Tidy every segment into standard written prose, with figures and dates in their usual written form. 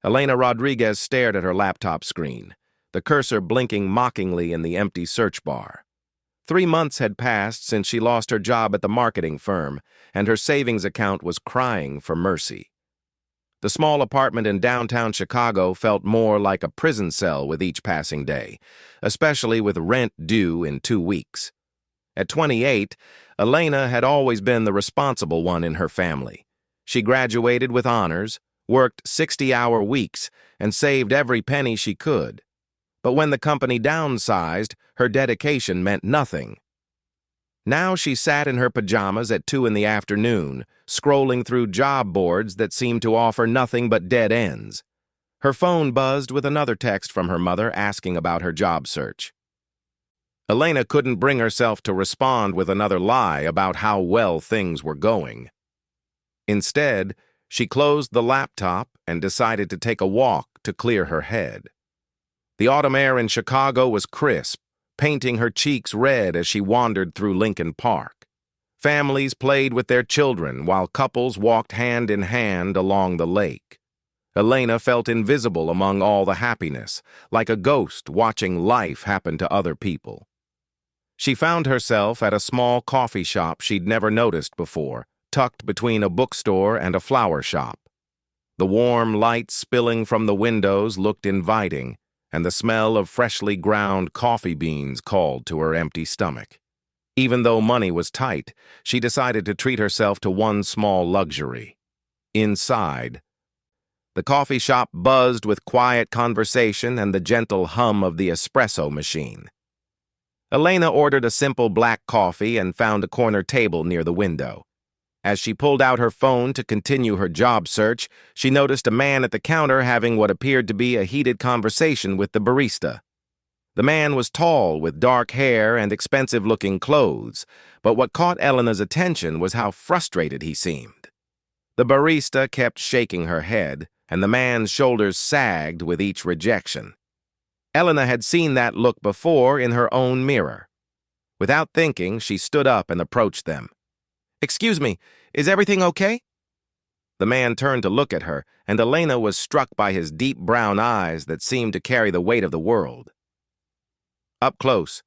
Elena Rodriguez stared at her laptop screen, the cursor blinking mockingly in the empty search bar. 3 months had passed since she lost her job at the marketing firm, and her savings account was crying for mercy. The small apartment in downtown Chicago felt more like a prison cell with each passing day, especially with rent due in 2 weeks. At 28, Elena had always been the responsible one in her family. She graduated with honors, worked 60-hour weeks, and saved every penny she could. But when the company downsized, her dedication meant nothing. Now she sat in her pajamas at 2 in the afternoon, scrolling through job boards that seemed to offer nothing but dead ends. Her phone buzzed with another text from her mother asking about her job search. Elena couldn't bring herself to respond with another lie about how well things were going. Instead, she closed the laptop and decided to take a walk to clear her head. The autumn air in Chicago was crisp, painting her cheeks red as she wandered through Lincoln Park. Families played with their children while couples walked hand in hand along the lake. Elena felt invisible among all the happiness, like a ghost watching life happen to other people. She found herself at a small coffee shop she'd never noticed before, tucked between a bookstore and a flower shop. The warm light spilling from the windows looked inviting, and the smell of freshly ground coffee beans called to her empty stomach. Even though money was tight, she decided to treat herself to one small luxury. Inside, the coffee shop buzzed with quiet conversation and the gentle hum of the espresso machine. Elena ordered a simple black coffee and found a corner table near the window. As she pulled out her phone to continue her job search, she noticed a man at the counter having what appeared to be a heated conversation with the barista. The man was tall, with dark hair and expensive-looking clothes, but what caught Elena's attention was how frustrated he seemed. The barista kept shaking her head, and the man's shoulders sagged with each rejection. Elena had seen that look before in her own mirror. Without thinking, she stood up and approached them. "Excuse me, is everything okay?" The man turned to look at her, and Elena was struck by his deep brown eyes that seemed to carry the weight of the world. Up close,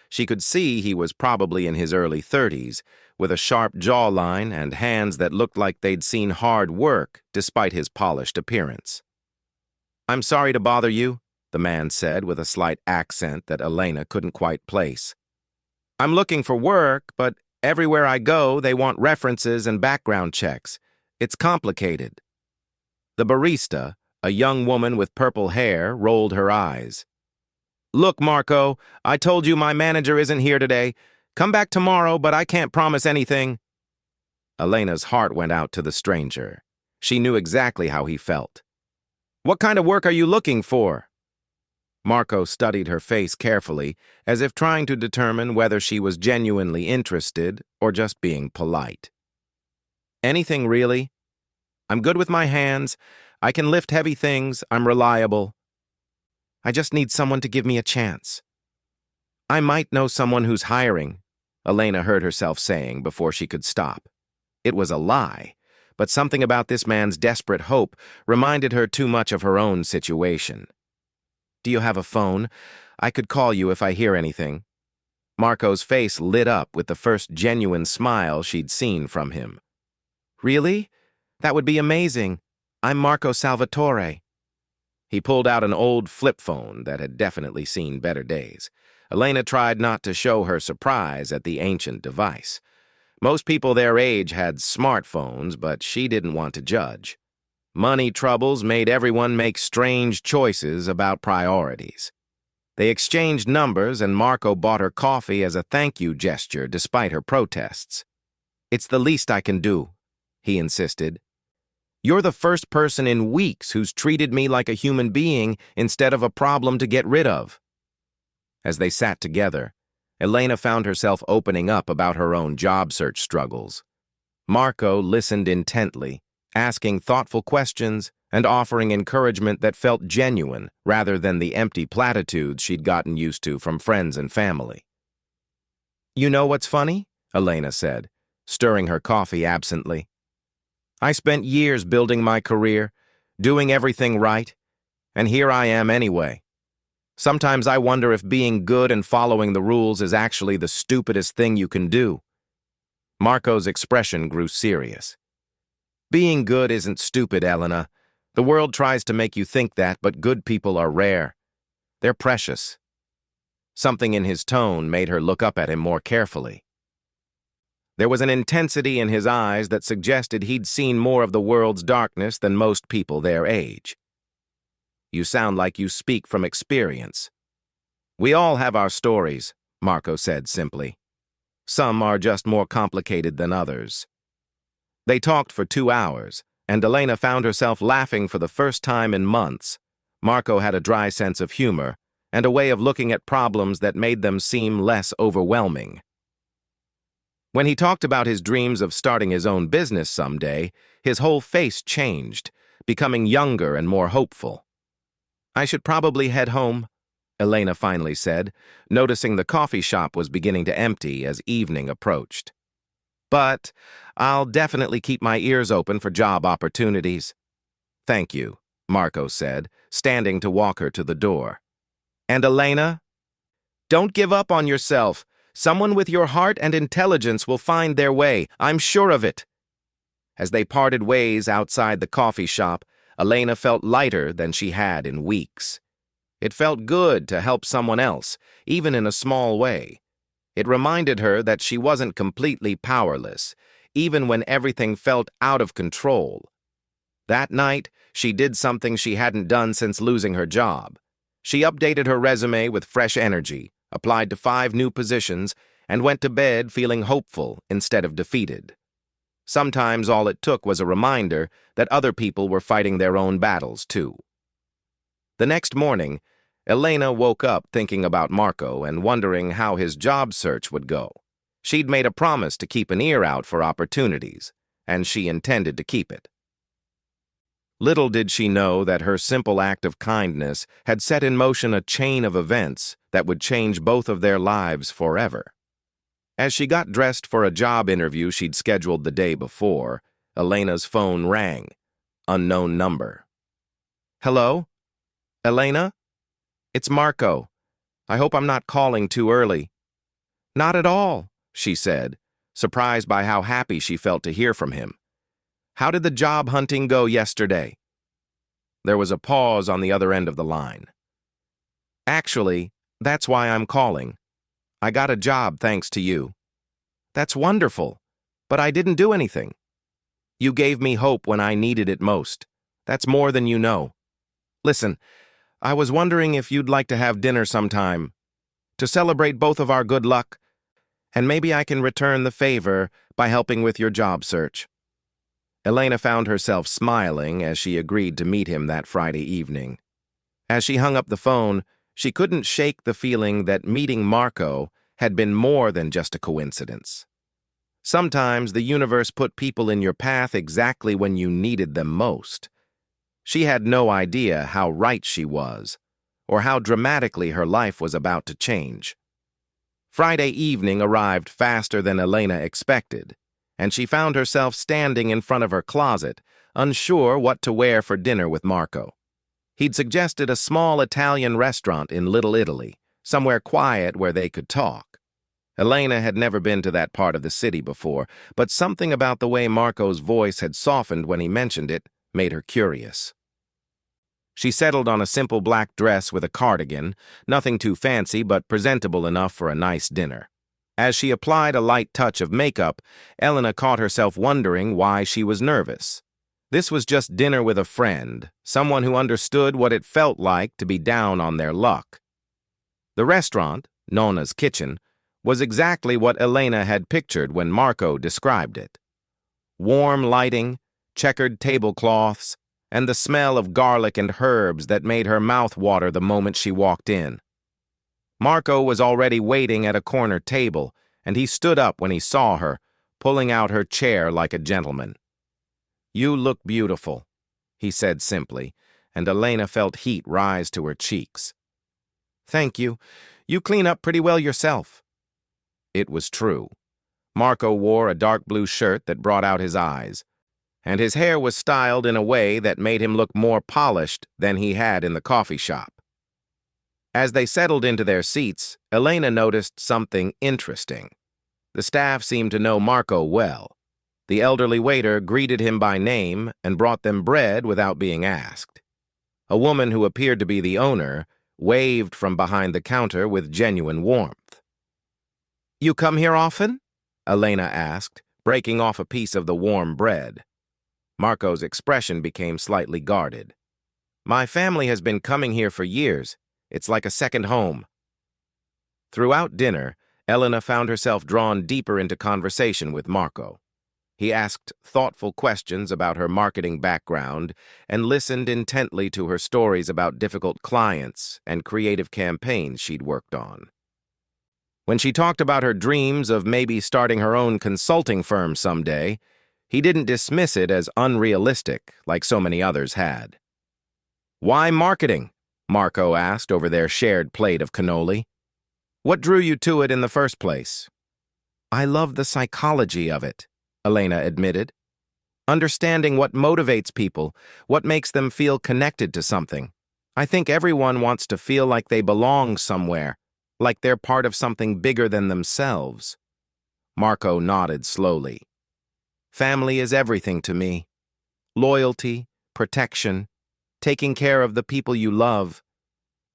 she could see he was probably in his early 30s, with a sharp jawline and hands that looked like they'd seen hard work despite his polished appearance. "I'm sorry to bother you," the man said with a slight accent that Elena couldn't quite place. "I'm looking for work, but everywhere I go, they want references and background checks. It's complicated." The barista, a young woman with purple hair, rolled her eyes. "Look, Marco, I told you my manager isn't here today. Come back tomorrow, but I can't promise anything." Elena's heart went out to the stranger. She knew exactly how he felt. "What kind of work are you looking for?" Marco studied her face carefully, as if trying to determine whether she was genuinely interested or just being polite. "Anything, really. I'm good with my hands. I can lift heavy things. I'm reliable. I just need someone to give me a chance." "I might know someone who's hiring," Elena heard herself saying before she could stop. It was a lie, but something about this man's desperate hope reminded her too much of her own situation. "Do you have a phone? I could call you if I hear anything." Marco's face lit up with the first genuine smile she'd seen from him. "Really? That would be amazing. I'm Marco Salvatore." He pulled out an old flip phone that had definitely seen better days. Elena tried not to show her surprise at the ancient device. Most people their age had smartphones, but she didn't want to judge. Money troubles made everyone make strange choices about priorities. They exchanged numbers, and Marco bought her coffee as a thank you gesture despite her protests. "It's the least I can do," he insisted. "You're the first person in weeks who's treated me like a human being instead of a problem to get rid of." As they sat together, Elena found herself opening up about her own job search struggles. Marco listened intently, asking thoughtful questions and offering encouragement that felt genuine rather than the empty platitudes she'd gotten used to from friends and family. "You know what's funny?" Elena said, stirring her coffee absently. "I spent years building my career, doing everything right, and here I am anyway. Sometimes I wonder if being good and following the rules is actually the stupidest thing you can do." Marco's expression grew serious. "Being good isn't stupid, Elena. The world tries to make you think that, but good people are rare. They're precious." Something in his tone made her look up at him more carefully. There was an intensity in his eyes that suggested he'd seen more of the world's darkness than most people their age. "You sound like you speak from experience." "We all have our stories," Marco said simply. "Some are just more complicated than others." They talked for 2 hours, and Elena found herself laughing for the first time in months. Marco had a dry sense of humor and a way of looking at problems that made them seem less overwhelming. When he talked about his dreams of starting his own business someday, his whole face changed, becoming younger and more hopeful. "I should probably head home," Elena finally said, noticing the coffee shop was beginning to empty as evening approached. "But I'll definitely keep my ears open for job opportunities." "Thank you," Marco said, standing to walk her to the door. "And Elena, don't give up on yourself. Someone with your heart and intelligence will find their way. I'm sure of it." As they parted ways outside the coffee shop, Elena felt lighter than she had in weeks. It felt good to help someone else, even in a small way. It reminded her that she wasn't completely powerless, even when everything felt out of control. That night, she did something she hadn't done since losing her job. She updated her resume with fresh energy, applied to 5 new positions, and went to bed feeling hopeful instead of defeated. Sometimes all it took was a reminder that other people were fighting their own battles, too. The next morning, Elena woke up thinking about Marco and wondering how his job search would go. She'd made a promise to keep an ear out for opportunities, and she intended to keep it. Little did she know that her simple act of kindness had set in motion a chain of events that would change both of their lives forever. As she got dressed for a job interview she'd scheduled the day before, Elena's phone rang. Unknown number. "Hello? Elena? It's Marco. I hope I'm not calling too early." "Not at all," she said, surprised by how happy she felt to hear from him. "How did the job hunting go yesterday?" There was a pause on the other end of the line. "Actually, that's why I'm calling. I got a job thanks to you." "That's wonderful, but I didn't do anything." "You gave me hope when I needed it most. That's more than you know. Listen, I was wondering if you'd like to have dinner sometime, to celebrate both of our good luck, and maybe I can return the favor by helping with your job search." Elena found herself smiling as she agreed to meet him that Friday evening. As she hung up the phone, she couldn't shake the feeling that meeting Marco had been more than just a coincidence. Sometimes the universe put people in your path exactly when you needed them most. She had no idea how right she was, or how dramatically her life was about to change. Friday evening arrived faster than Elena expected, and she found herself standing in front of her closet, unsure what to wear for dinner with Marco. He'd suggested a small Italian restaurant in Little Italy, somewhere quiet where they could talk. Elena had never been to that part of the city before, but something about the way Marco's voice had softened when he mentioned it made her curious. She settled on a simple black dress with a cardigan, nothing too fancy but presentable enough for a nice dinner. As she applied a light touch of makeup, Elena caught herself wondering why she was nervous. This was just dinner with a friend, someone who understood what it felt like to be down on their luck. The restaurant, Nonna's Kitchen, was exactly what Elena had pictured when Marco described it. Warm lighting, checkered tablecloths, and the smell of garlic and herbs that made her mouth water the moment she walked in. Marco was already waiting at a corner table, and he stood up when he saw her, pulling out her chair like a gentleman. "You look beautiful," he said simply, and Elena felt heat rise to her cheeks. "Thank you. You clean up pretty well yourself." It was true. Marco wore a dark blue shirt that brought out his eyes, and his hair was styled in a way that made him look more polished than he had in the coffee shop. As they settled into their seats, Elena noticed something interesting. The staff seemed to know Marco well. The elderly waiter greeted him by name and brought them bread without being asked. A woman who appeared to be the owner waved from behind the counter with genuine warmth. "You come here often?" Elena asked, breaking off a piece of the warm bread. Marco's expression became slightly guarded. "My family has been coming here for years. It's like a second home." Throughout dinner, Elena found herself drawn deeper into conversation with Marco. He asked thoughtful questions about her marketing background and listened intently to her stories about difficult clients and creative campaigns she'd worked on. When she talked about her dreams of maybe starting her own consulting firm someday, he didn't dismiss it as unrealistic like so many others had. "Why marketing?" Marco asked over their shared plate of cannoli. "What drew you to it in the first place?" "I love the psychology of it," Elena admitted. "Understanding what motivates people, what makes them feel connected to something. I think everyone wants to feel like they belong somewhere, like they're part of something bigger than themselves." Marco nodded slowly. "Family is everything to me. Loyalty, protection, taking care of the people you love.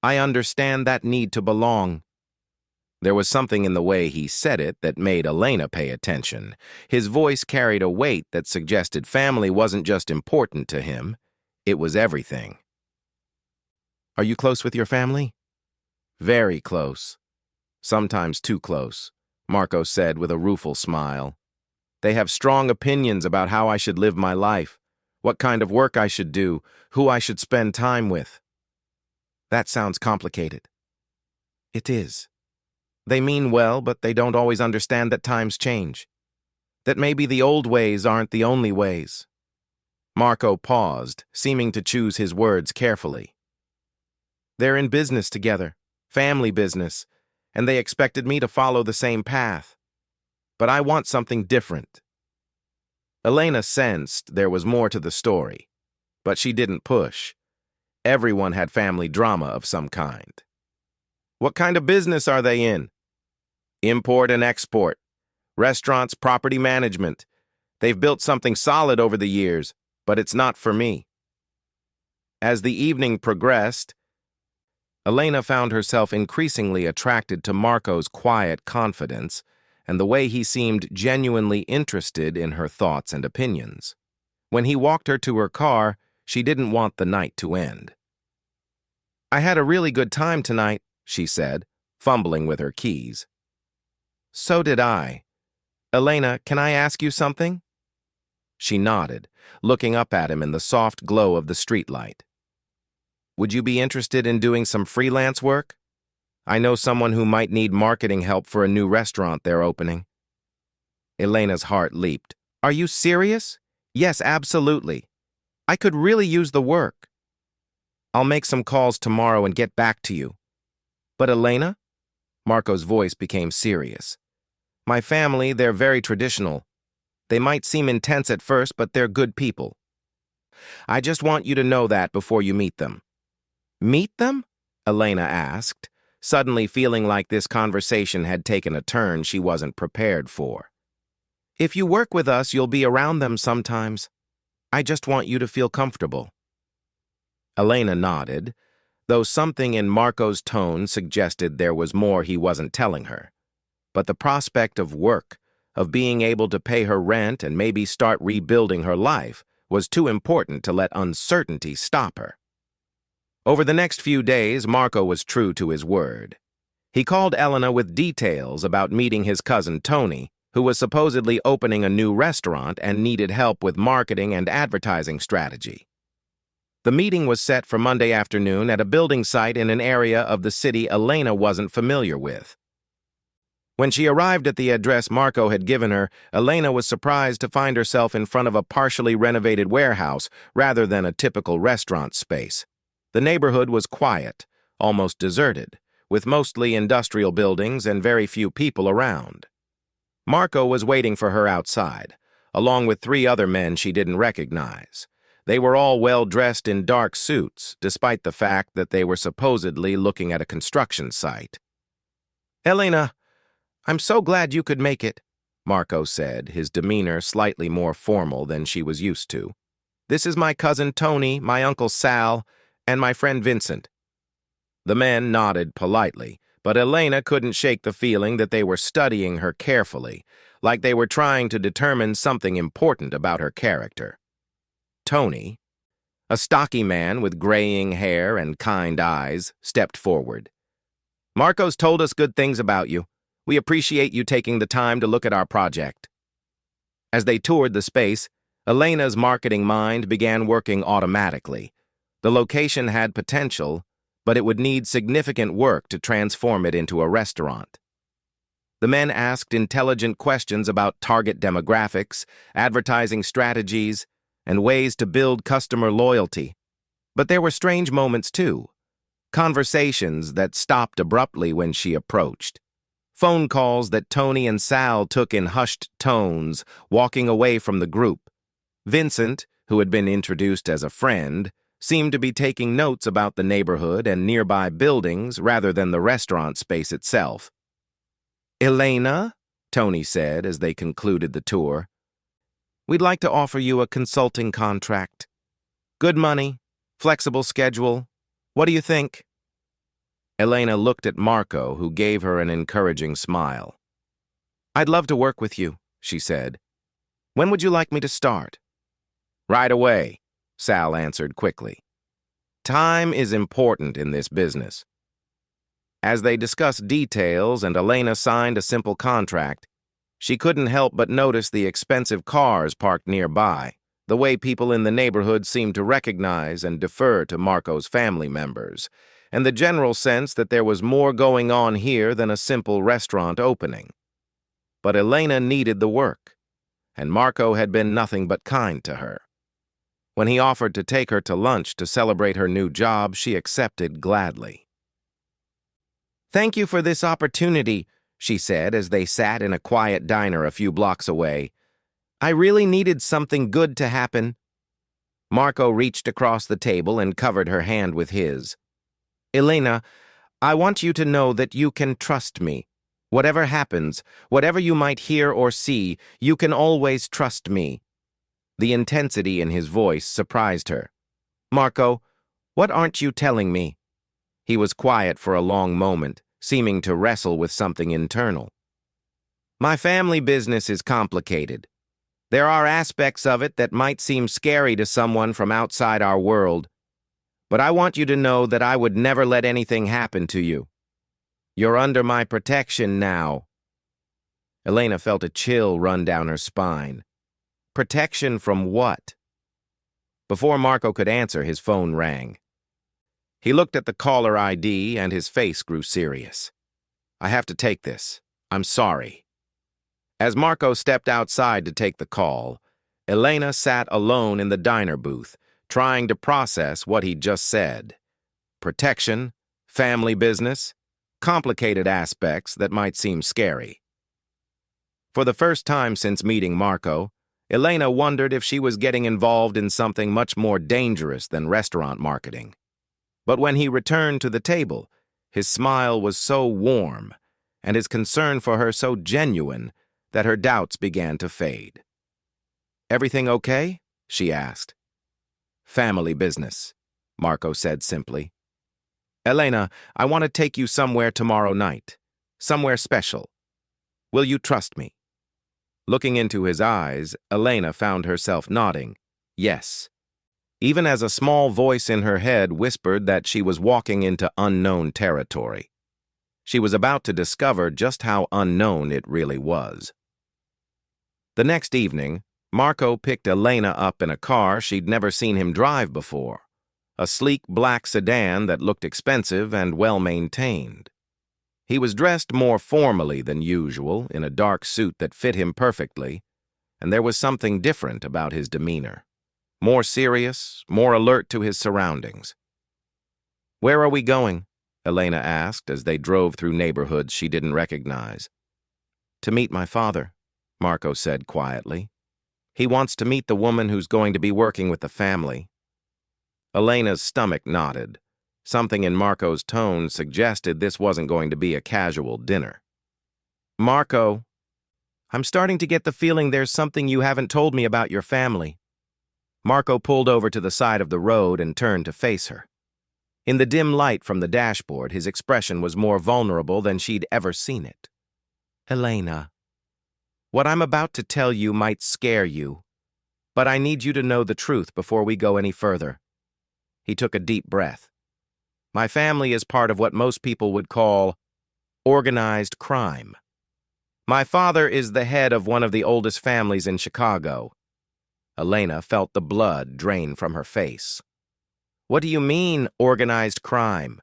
I understand that need to belong." There was something in the way he said it that made Elena pay attention. His voice carried a weight that suggested family wasn't just important to him, it was everything. "Are you close with your family?" "Very close. Sometimes too close," Marco said with a rueful smile. "They have strong opinions about how I should live my life, what kind of work I should do, who I should spend time with." "That sounds complicated." "It is. They mean well, but they don't always understand that times change. That maybe the old ways aren't the only ways." Marco paused, seeming to choose his words carefully. "They're in business together, family business, and they expected me to follow the same path. But I want something different." Elena sensed there was more to the story, but she didn't push. Everyone had family drama of some kind. "What kind of business are they in?" "Import and export. Restaurants, property management. They've built something solid over the years, but it's not for me." As the evening progressed, Elena found herself increasingly attracted to Marco's quiet confidence and the way he seemed genuinely interested in her thoughts and opinions. When he walked her to her car, she didn't want the night to end. "I had a really good time tonight," she said, fumbling with her keys. "So did I. Elena, can I ask you something?" She nodded, looking up at him in the soft glow of the streetlight. "Would you be interested in doing some freelance work? I know someone who might need marketing help for a new restaurant they're opening." Elena's heart leaped. "Are you serious?" "Yes, absolutely. I could really use the work." "I'll make some calls tomorrow and get back to you." "But Elena?" Marco's voice became serious. "My family, they're very traditional. They might seem intense at first, but they're good people. I just want you to know that before you meet them." "Meet them?" Elena asked, suddenly feeling like this conversation had taken a turn she wasn't prepared for. "If you work with us, you'll be around them sometimes. I just want you to feel comfortable." Elena nodded, though something in Marco's tone suggested there was more he wasn't telling her. But the prospect of work, of being able to pay her rent and maybe start rebuilding her life, was too important to let uncertainty stop her. Over the next few days, Marco was true to his word. He called Elena with details about meeting his cousin Tony, who was supposedly opening a new restaurant and needed help with marketing and advertising strategy. The meeting was set for Monday afternoon at a building site in an area of the city Elena wasn't familiar with. When she arrived at the address Marco had given her, Elena was surprised to find herself in front of a partially renovated warehouse rather than a typical restaurant space. The neighborhood was quiet, almost deserted, with mostly industrial buildings and very few people around. Marco was waiting for her outside, along with 3 other men she didn't recognize. They were all well-dressed in dark suits, despite the fact that they were supposedly looking at a construction site. "Elena, I'm so glad you could make it," Marco said, his demeanor slightly more formal than she was used to. "This is my cousin Tony, my uncle Sal, and my friend Vincent." The men nodded politely, but Elena couldn't shake the feeling that they were studying her carefully, like they were trying to determine something important about her character. Tony, a stocky man with graying hair and kind eyes, stepped forward. "Marco's told us good things about you. We appreciate you taking the time to look at our project." As they toured the space, Elena's marketing mind began working automatically. The location had potential, but it would need significant work to transform it into a restaurant. The men asked intelligent questions about target demographics, advertising strategies, and ways to build customer loyalty. But there were strange moments too. Conversations that stopped abruptly when she approached. Phone calls that Tony and Sal took in hushed tones, walking away from the group. Vincent, who had been introduced as a friend, seemed to be taking notes about the neighborhood and nearby buildings rather than the restaurant space itself. "Elena," Tony said as they concluded the tour, "we'd like to offer you a consulting contract. Good money, flexible schedule. What do you think?" Elena looked at Marco, who gave her an encouraging smile. "I'd love to work with you," she said. "When would you like me to start?" "Right away," Sal answered quickly. Time is important in this business. As they discussed details and Elena signed a simple contract, she couldn't help but notice the expensive cars parked nearby, the way people in the neighborhood seemed to recognize and defer to Marco's family members, and the general sense that there was more going on here than a simple restaurant opening. But Elena needed the work, and Marco had been nothing but kind to her. When he offered to take her to lunch to celebrate her new job, she accepted gladly. "Thank you for this opportunity," she said as they sat in a quiet diner a few blocks away. "I really needed something good to happen." Marco reached across the table and covered her hand with his. "Elena, I want you to know that you can trust me. Whatever happens, whatever you might hear or see, you can always trust me." The intensity in his voice surprised her. "Marco, what aren't you telling me?" He was quiet for a long moment, seeming to wrestle with something internal. "My family business is complicated. There are aspects of it that might seem scary to someone from outside our world, but I want you to know that I would never let anything happen to you. You're under my protection now." Elena felt a chill run down her spine. Protection from what? Before Marco could answer, his phone rang. He looked at the caller ID and his face grew serious. "I have to take this. I'm sorry." As Marco stepped outside to take the call, Elena sat alone in the diner booth, trying to process what he'd just said. Protection, family business, complicated aspects that might seem scary. For the first time since meeting Marco, Elena wondered if she was getting involved in something much more dangerous than restaurant marketing. But when he returned to the table, his smile was so warm, and his concern for her so genuine, that her doubts began to fade. "Everything okay?" she asked. "Family business," Marco said simply. "Elena, I want to take you somewhere tomorrow night. Somewhere special. Will you trust me?" Looking into his eyes, Elena found herself nodding. Yes. Even as a small voice in her head whispered that she was walking into unknown territory. She was about to discover just how unknown it really was. The next evening, Marco picked Elena up in a car she'd never seen him drive before, a sleek black sedan that looked expensive and well-maintained. He was dressed more formally than usual in a dark suit that fit him perfectly, and there was something different about his demeanor. More serious, more alert to his surroundings. "Where are we going?" Elena asked as they drove through neighborhoods she didn't recognize. "To meet my father," Marco said quietly. He wants to meet the woman who's going to be working with the family. Elena's stomach knotted. Something in Marco's tone suggested this wasn't going to be a casual dinner. Marco, I'm starting to get the feeling there's something you haven't told me about your family. Marco pulled over to the side of the road and turned to face her. In the dim light from the dashboard, his expression was more vulnerable than she'd ever seen it. Elena, what I'm about to tell you might scare you, but I need you to know the truth before we go any further. He took a deep breath. My family is part of what most people would call organized crime. My father is the head of one of the oldest families in Chicago. Elena felt the blood drain from her face. What do you mean, organized crime?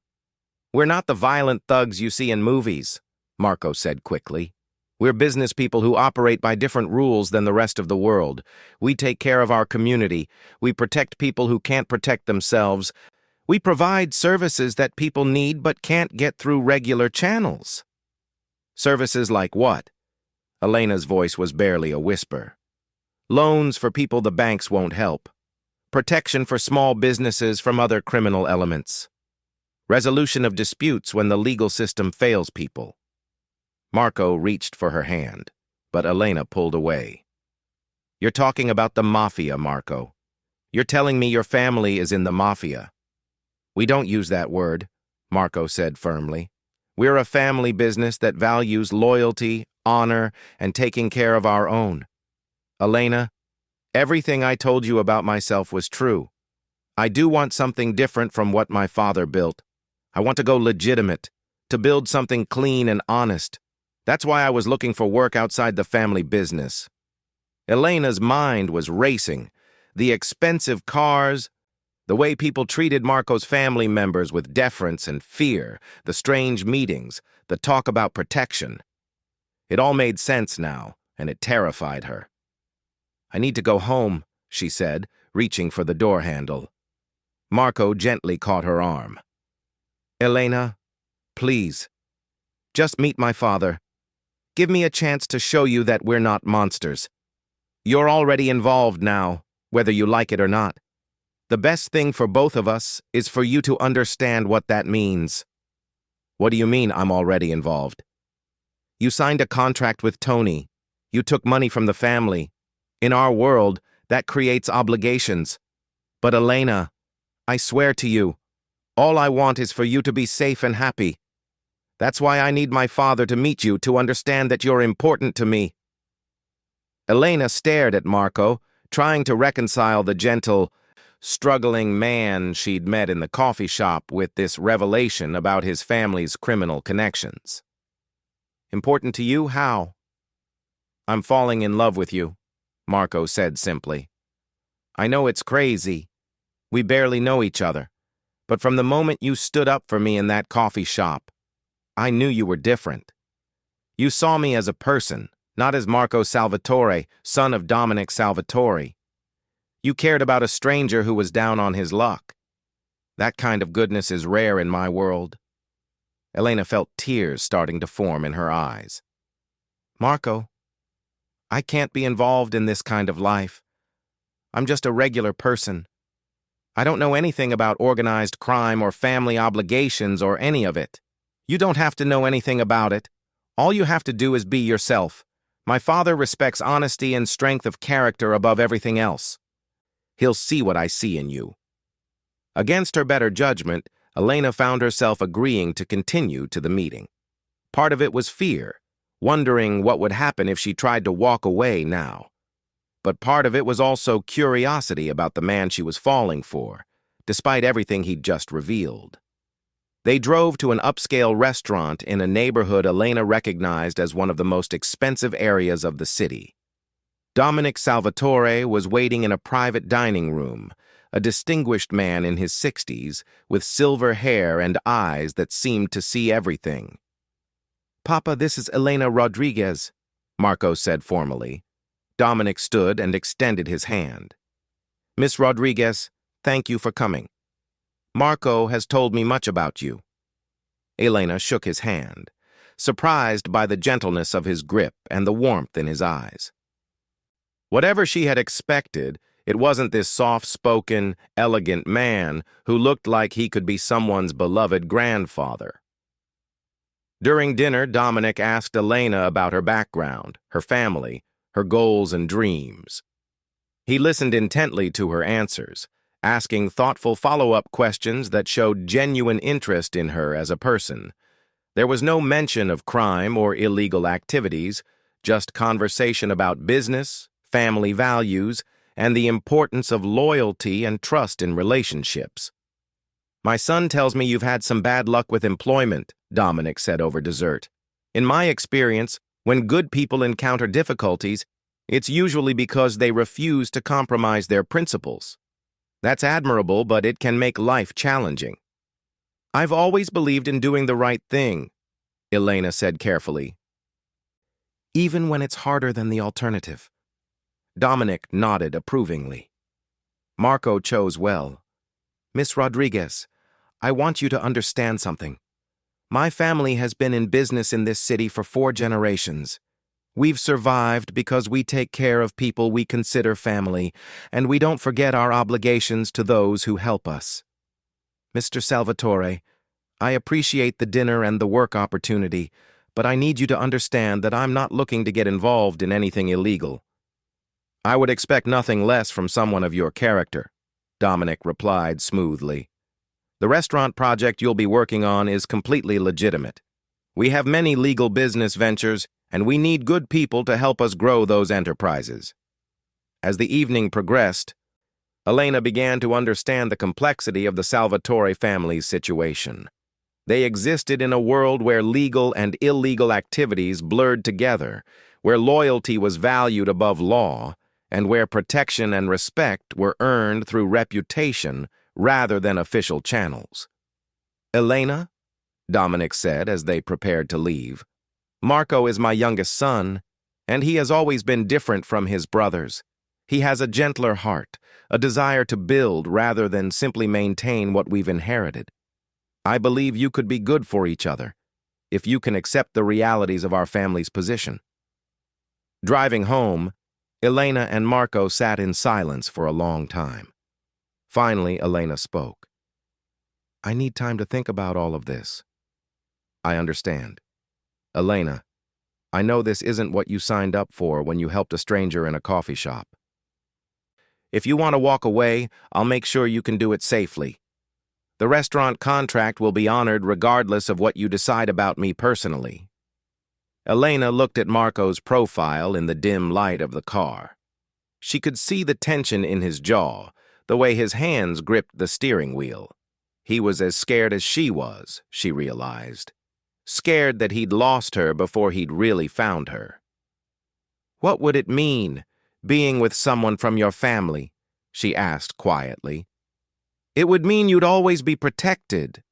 We're not the violent thugs you see in movies, Marco said quickly. We're business people who operate by different rules than the rest of the world. We take care of our community. We protect people who can't protect themselves. We provide services that people need but can't get through regular channels. Services like what? Elena's voice was barely a whisper. Loans for people the banks won't help. Protection for small businesses from other criminal elements. Resolution of disputes when the legal system fails people. Marco reached for her hand, but Elena pulled away. You're talking about the Mafia, Marco. You're telling me your family is in the Mafia. We don't use that word, Marco said firmly. We're a family business that values loyalty, honor, and taking care of our own. Elena, everything I told you about myself was true. I do want something different from what my father built. I want to go legitimate, to build something clean and honest. That's why I was looking for work outside the family business. Elena's mind was racing. The expensive cars, the way people treated Marco's family members with deference and fear, the strange meetings, the talk about protection. It all made sense now, and it terrified her. I need to go home, she said, reaching for the door handle. Marco gently caught her arm. Elena, please, just meet my father. Give me a chance to show you that we're not monsters. You're already involved now, whether you like it or not. The best thing for both of us is for you to understand what that means. What do you mean I'm already involved? You signed a contract with Tony. You took money from the family. In our world, that creates obligations. But Elena, I swear to you, all I want is for you to be safe and happy. That's why I need my father to meet you to understand that you're important to me. Elena stared at Marco, trying to reconcile the gentle, struggling man she'd met in the coffee shop with this revelation about his family's criminal connections. Important to you? How? I'm falling in love with you, Marco said simply. I know it's crazy. We barely know each other. But from the moment you stood up for me in that coffee shop, I knew you were different. You saw me as a person, not as Marco Salvatore, son of Dominic Salvatore. You cared about a stranger who was down on his luck. That kind of goodness is rare in my world. Elena felt tears starting to form in her eyes. Marco, I can't be involved in this kind of life. I'm just a regular person. I don't know anything about organized crime or family obligations or any of it. You don't have to know anything about it. All you have to do is be yourself. My father respects honesty and strength of character above everything else. He'll see what I see in you. Against her better judgment, Elena found herself agreeing to continue to the meeting. Part of it was fear, wondering what would happen if she tried to walk away now. But part of it was also curiosity about the man she was falling for, despite everything he'd just revealed. They drove to an upscale restaurant in a neighborhood Elena recognized as one of the most expensive areas of the city. Dominic Salvatore was waiting in a private dining room, a distinguished man in his 60s with silver hair and eyes that seemed to see everything. Papa, this is Elena Rodriguez, Marco said formally. Dominic stood and extended his hand. Miss Rodriguez, thank you for coming. Marco has told me much about you. Elena shook his hand, surprised by the gentleness of his grip and the warmth in his eyes. Whatever she had expected, it wasn't this soft-spoken, elegant man who looked like he could be someone's beloved grandfather. During dinner, Dominic asked Elena about her background, her family, her goals and dreams. He listened intently to her answers, asking thoughtful follow-up questions that showed genuine interest in her as a person. There was no mention of crime or illegal activities, just conversation about business, family values, and the importance of loyalty and trust in relationships. "My son tells me you've had some bad luck with employment," Dominic said over dessert. "In my experience, when good people encounter difficulties, it's usually because they refuse to compromise their principles. That's admirable, but it can make life challenging." "I've always believed in doing the right thing," Elena said carefully. "Even when it's harder than the alternative." Dominic nodded approvingly. Marco chose well. "Miss Rodriguez, I want you to understand something. My family has been in business in this city for 4 generations. We've survived because we take care of people we consider family, and we don't forget our obligations to those who help us. Mr. Salvatore, I appreciate the dinner and the work opportunity, but I need you to understand that I'm not looking to get involved in anything illegal." "I would expect nothing less from someone of your character," Dominic replied smoothly. "The restaurant project you'll be working on is completely legitimate. We have many legal business ventures, and we need good people to help us grow those enterprises." As the evening progressed, Elena began to understand the complexity of the Salvatore family's situation. They existed in a world where legal and illegal activities blurred together, where loyalty was valued above law, and where protection and respect were earned through reputation rather than official channels. "Elena," Dominic said as they prepared to leave, "Marco is my youngest son, and he has always been different from his brothers. He has a gentler heart, a desire to build rather than simply maintain what we've inherited. I believe you could be good for each other, if you can accept the realities of our family's position." Driving home, Elena and Marco sat in silence for a long time. Finally, Elena spoke. "I need time to think about all of this." "I understand. Elena, I know this isn't what you signed up for when you helped a stranger in a coffee shop. If you want to walk away, I'll make sure you can do it safely. The restaurant contract will be honored regardless of what you decide about me personally." Elena looked at Marco's profile in the dim light of the car. She could see the tension in his jaw, the way his hands gripped the steering wheel. He was as scared as she was, she realized. Scared that he'd lost her before he'd really found her. "What would it mean, being with someone from your family?" she asked quietly. "It would mean you'd always be protected,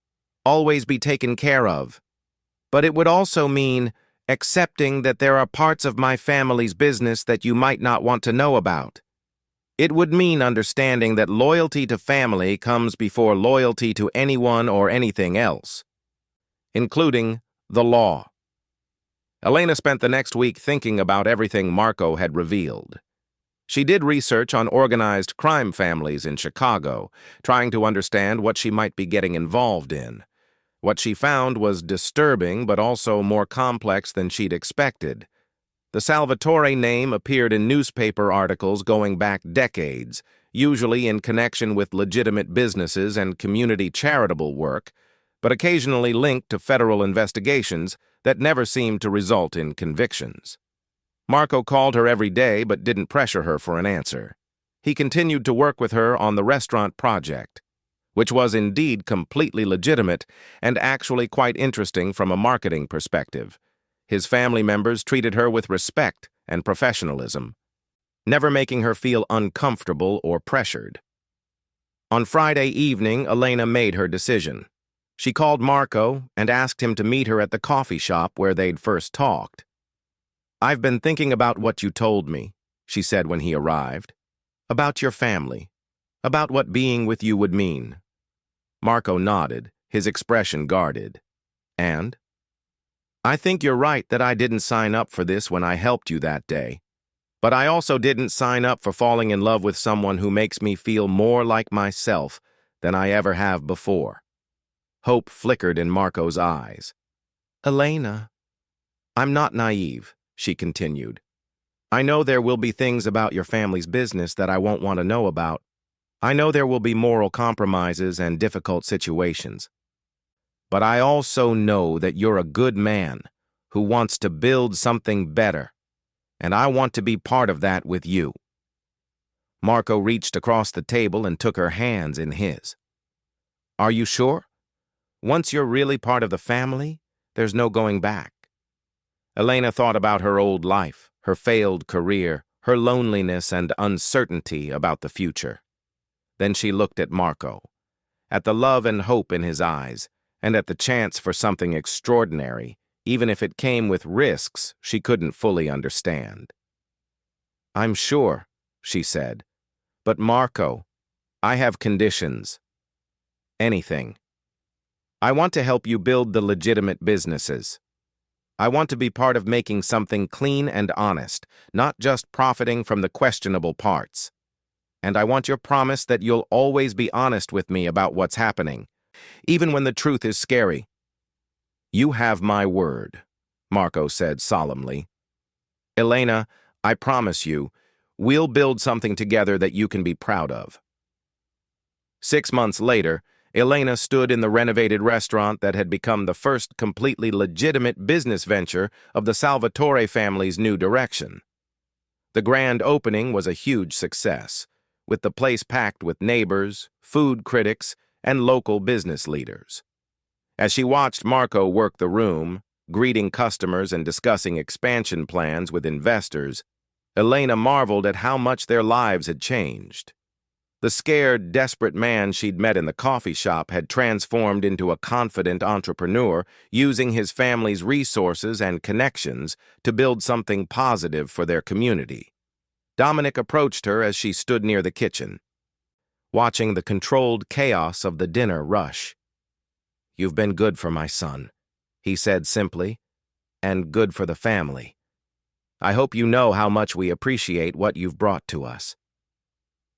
always be taken care of. But it would also mean accepting that there are parts of my family's business that you might not want to know about. It would mean understanding that loyalty to family comes before loyalty to anyone or anything else, including the law." Elena spent the next week thinking about everything Marco had revealed. She did research on organized crime families in Chicago, trying to understand what she might be getting involved in. What she found was disturbing, but also more complex than she'd expected. The Salvatore name appeared in newspaper articles going back decades, usually in connection with legitimate businesses and community charitable work, but occasionally linked to federal investigations that never seemed to result in convictions. Marco called her every day but didn't pressure her for an answer. He continued to work with her on the restaurant project, which was indeed completely legitimate and actually quite interesting from a marketing perspective. His family members treated her with respect and professionalism, never making her feel uncomfortable or pressured. On Friday evening, Elena made her decision. She called Marco and asked him to meet her at the coffee shop where they'd first talked. "I've been thinking about what you told me," she said when he arrived. "About your family. About what being with you would mean." Marco nodded, his expression guarded. "And?" "I think you're right that I didn't sign up for this when I helped you that day. But I also didn't sign up for falling in love with someone who makes me feel more like myself than I ever have before. Hope flickered in Marco's eyes. Elena, I'm not naive, she continued. I know there will be things about your family's business that I won't want to know about. I know there will be moral compromises and difficult situations. But I also know that you're a good man who wants to build something better, and I want to be part of that with you. Marco reached across the table and took her hands in his. Are you sure? Once you're really part of the family, there's no going back. Elena thought about her old life, her failed career, her loneliness and uncertainty about the future. Then she looked at Marco, at the love and hope in his eyes, and at the chance for something extraordinary, even if it came with risks she couldn't fully understand. I'm sure, she said, but Marco, I have conditions. Anything. I want to help you build the legitimate businesses. I want to be part of making something clean and honest, not just profiting from the questionable parts. And I want your promise that you'll always be honest with me about what's happening, even when the truth is scary. You have my word, Marco said solemnly. Elena, I promise you, we'll build something together that you can be proud of. 6 months later, Elena stood in the renovated restaurant that had become the first completely legitimate business venture of the Salvatore family's new direction. The grand opening was a huge success, with the place packed with neighbors, food critics, and local business leaders. As she watched Marco work the room, greeting customers and discussing expansion plans with investors, Elena marveled at how much their lives had changed. The scared, desperate man she'd met in the coffee shop had transformed into a confident entrepreneur, using his family's resources and connections to build something positive for their community. Dominic approached her as she stood near the kitchen, watching the controlled chaos of the dinner rush. You've been good for my son, he said simply, and good for the family. I hope you know how much we appreciate what you've brought to us.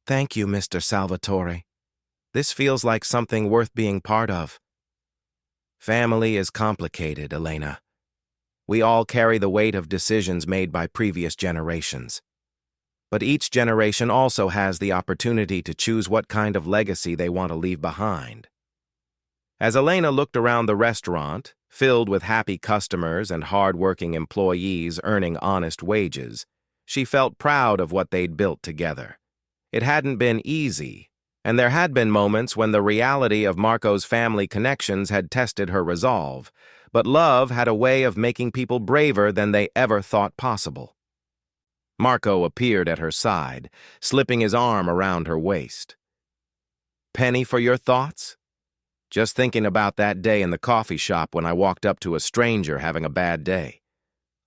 Thank you, Mr. Salvatore. This feels like something worth being part of. Family is complicated, Elena. We all carry the weight of decisions made by previous generations. But each generation also has the opportunity to choose what kind of legacy they want to leave behind. As Elena looked around the restaurant, filled with happy customers and hard-working employees earning honest wages, she felt proud of what they'd built together. It hadn't been easy, and there had been moments when the reality of Marco's family connections had tested her resolve, but love had a way of making people braver than they ever thought possible. Marco appeared at her side, slipping his arm around her waist. Penny for your thoughts? Just thinking about that day in the coffee shop when I walked up to a stranger having a bad day.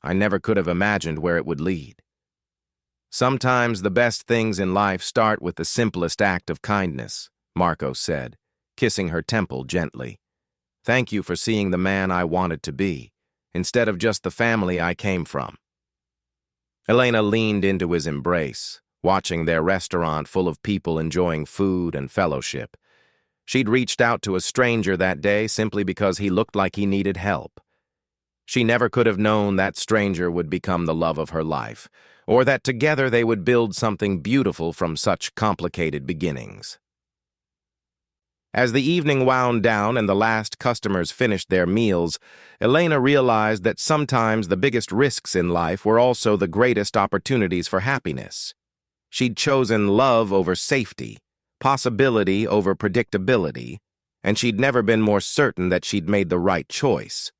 I never could have imagined where it would lead. Sometimes the best things in life start with the simplest act of kindness, Marco said, kissing her temple gently. Thank you for seeing the man I wanted to be, instead of just the family I came from. Elena leaned into his embrace, watching their restaurant full of people enjoying food and fellowship. She'd reached out to a stranger that day simply because he looked like he needed help. She never could have known that stranger would become the love of her life, or that together they would build something beautiful from such complicated beginnings. As the evening wound down and the last customers finished their meals, Elena realized that sometimes the biggest risks in life were also the greatest opportunities for happiness. She'd chosen love over safety, possibility over predictability, and she'd never been more certain that she'd made the right choice.